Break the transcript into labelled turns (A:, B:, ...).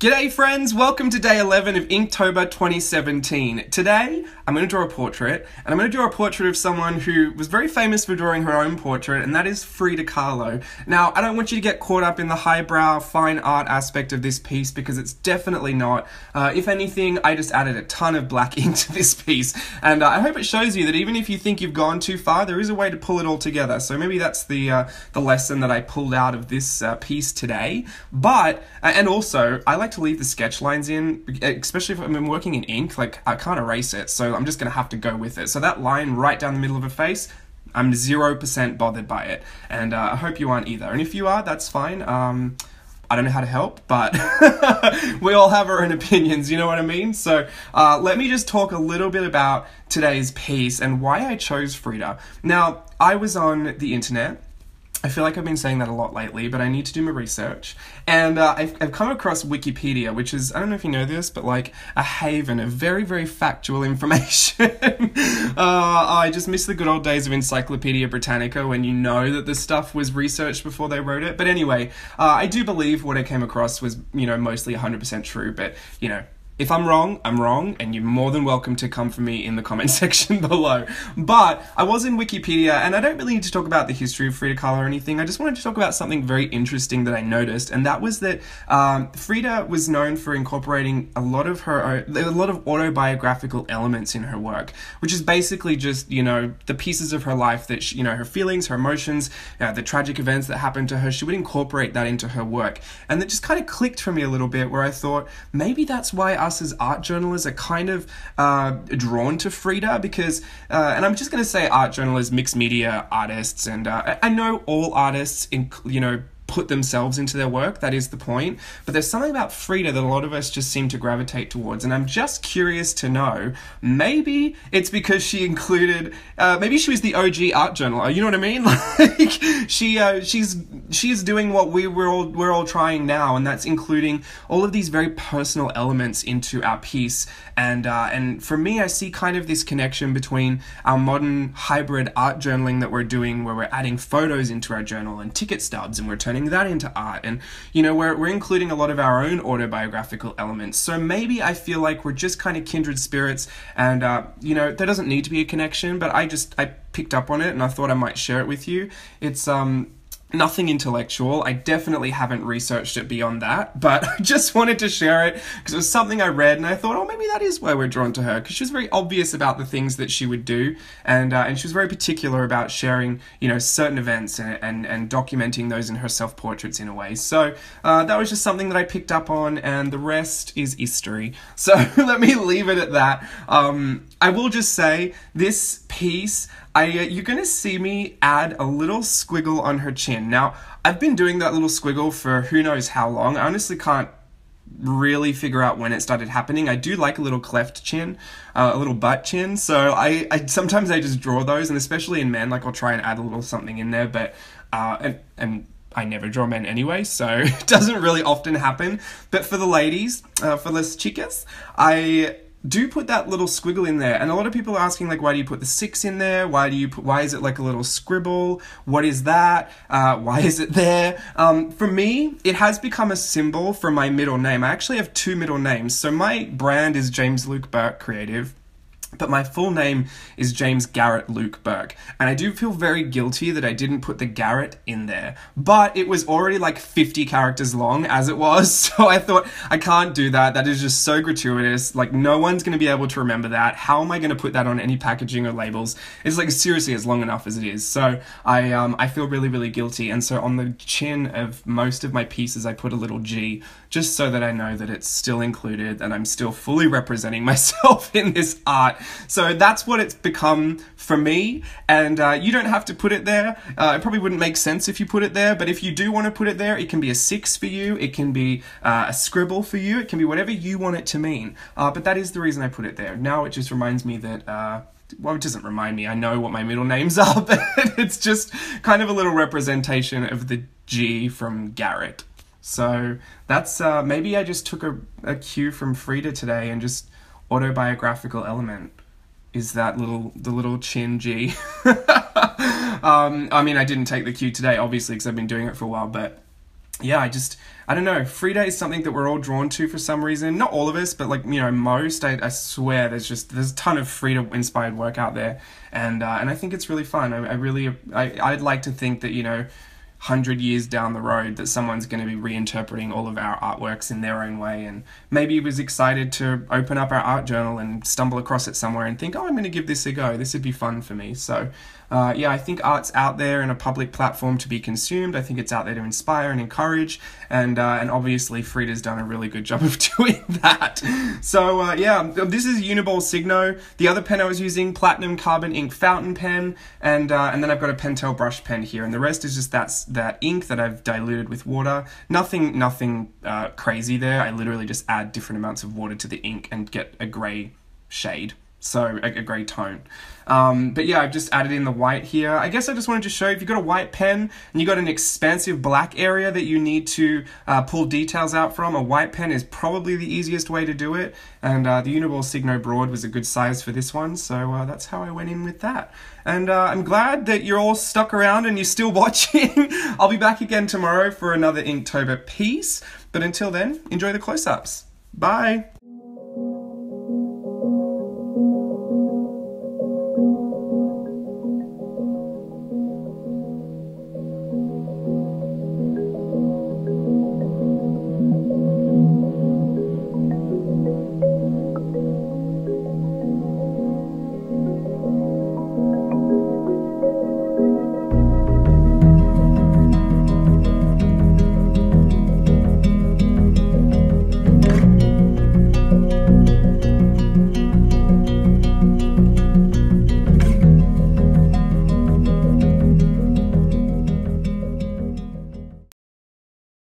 A: G'day friends, welcome to day 11 of Inktober 2017. Today, I'm going to draw a portrait, and I'm going to draw a portrait of someone who was very famous for drawing her own portrait, and that is Frida Kahlo. Now, I don't want you to get caught up in the highbrow, fine art aspect of this piece, because it's definitely not. If anything, I just added a ton of black ink to this piece, and I hope it shows you that even if you think you've gone too far, there is a way to pull it all together. So maybe that's the lesson that I pulled out of this piece today. But, and also, I like to leave the sketch lines in, especially if I'm working in ink. Like, I can't erase it, so I'm just going to have to go with it. So that line right down the middle of a face, I'm 0% bothered by it, and I hope you aren't either. And if you are, that's fine. I don't know how to help, but we all have our own opinions, you know what I mean? So let me just talk a little bit about today's piece and why I chose Frida. Now, I was on the internet. I feel like I've been saying that a lot lately, but I need to do my research. And I've come across Wikipedia, which is, I don't know if you know this, but like a haven of very, very factual information. I just miss the good old days of Encyclopedia Britannica when you know that the stuff was researched before they wrote it. But anyway, I do believe what I came across was, you know, mostly 100% true, but, you know, if I'm wrong, I'm wrong, and you're more than welcome to come for me in the comment section below. But I was in Wikipedia, and I don't really need to talk about the history of Frida Kahlo or anything. I just wanted to talk about something very interesting that I noticed, and that was that Frida was known for incorporating a lot of autobiographical elements in her work, which is basically just, you know, the pieces of her life that she, you know, her feelings, her emotions, the tragic events that happened to her. She would incorporate that into her work, and that just kind of clicked for me a little bit, where I thought maybe that's why us as art journalists are kind of drawn to Frida, because, and I'm just going to say art journalists, mixed media artists, and I know all artists, you know, put themselves into their work, that is the point, but there's something about Frida that a lot of us just seem to gravitate towards, and I'm just curious to know, maybe it's because she included, maybe she was the OG art journal, you know what I mean? Like, she's doing what we're all trying now, and that's including all of these very personal elements into our piece, and for me, I see kind of this connection between our modern hybrid art journaling that we're doing, where we're adding photos into our journal and ticket stubs, and we're turning that into art, and you know, we're including a lot of our own autobiographical elements. So maybe I feel like we're just kind of kindred spirits, and you know, there doesn't need to be a connection, but I picked up on it and I thought I might share it with you. It's nothing intellectual. I definitely haven't researched it beyond that, but I just wanted to share it because it was something I read, and I thought, oh, maybe that is why we're drawn to her, because she was very obvious about the things that she would do, and she was very particular about sharing, you know, certain events and documenting those in her self-portraits in a way. So that was just something that I picked up on, and the rest is history. So let me leave it at that. I will just say, this piece, you're going to see me add a little squiggle on her chin. Now, I've been doing that little squiggle for who knows how long. I honestly can't really figure out when it started happening. I do like a little cleft chin, a little butt chin, so I sometimes I just draw those, and especially in men, like I'll try and add a little something in there, but, and I never draw men anyway, so it doesn't really often happen. But for the ladies, for las chicas, I do put that little squiggle in there, and a lot of people are asking, like, why do you put the 6 in there? Why is it like a little scribble? What is that? Why is it there? For me, it has become a symbol for my middle name. I actually have 2 middle names. So my brand is James Luke Burke Creative, but my full name is James Garrett Luke Burke, and I do feel very guilty that I didn't put the Garrett in there, but it was already like 50 characters long as it was, so I thought, I can't do that, that is just so gratuitous, like no one's going to be able to remember that, how am I going to put that on any packaging or labels? It's like, seriously, it's long enough as it is, so I feel really, really guilty, and so on the chin of most of my pieces I put a little G, just so that I know that it's still included, and I'm still fully representing myself in this art. So that's what it's become for me, and you don't have to put it there. It probably wouldn't make sense if you put it there, but if you do want to put it there, it can be a 6 for you, it can be a scribble for you, it can be whatever you want it to mean. But that is the reason I put it there. Now it just reminds me that, well, it doesn't remind me, I know what my middle names are, but it's just kind of a little representation of the G from Garrett. So that's, maybe I just took a cue from Frida today, and just autobiographical element is that the little chin G. I mean, I didn't take the cue today, obviously, because I've been doing it for a while, but yeah, I don't know. Frida is something that we're all drawn to for some reason. Not all of us, but like, you know, most. I swear there's a ton of Frida inspired work out there. And I think it's really fun. I'd like to think that, you know, 100 years down the road that someone's going to be reinterpreting all of our artworks in their own way, and maybe was excited to open up our art journal and stumble across it somewhere and think, oh, I'm going to give this a go, this would be fun for me. So yeah, I think art's out there in a public platform to be consumed. I think it's out there to inspire and encourage, and obviously Frida's done a really good job of doing that. So yeah, this is Uniball Signo. The other pen I was using, Platinum Carbon Ink Fountain Pen, and then I've got a Pentel brush pen here, and the rest is just that ink that I've diluted with water. Nothing crazy there. I literally just add different amounts of water to the ink and get a grey shade. So a grey tone. But yeah, I've just added in the white here. I guess I just wanted to show, if you've got a white pen and you've got an expansive black area that you need to pull details out from, a white pen is probably the easiest way to do it. And the Uniball Signo Broad was a good size for this one, so that's how I went in with that. And I'm glad that you're all stuck around and you're still watching. I'll be back again tomorrow for another Inktober piece. But until then, enjoy the close-ups. Bye!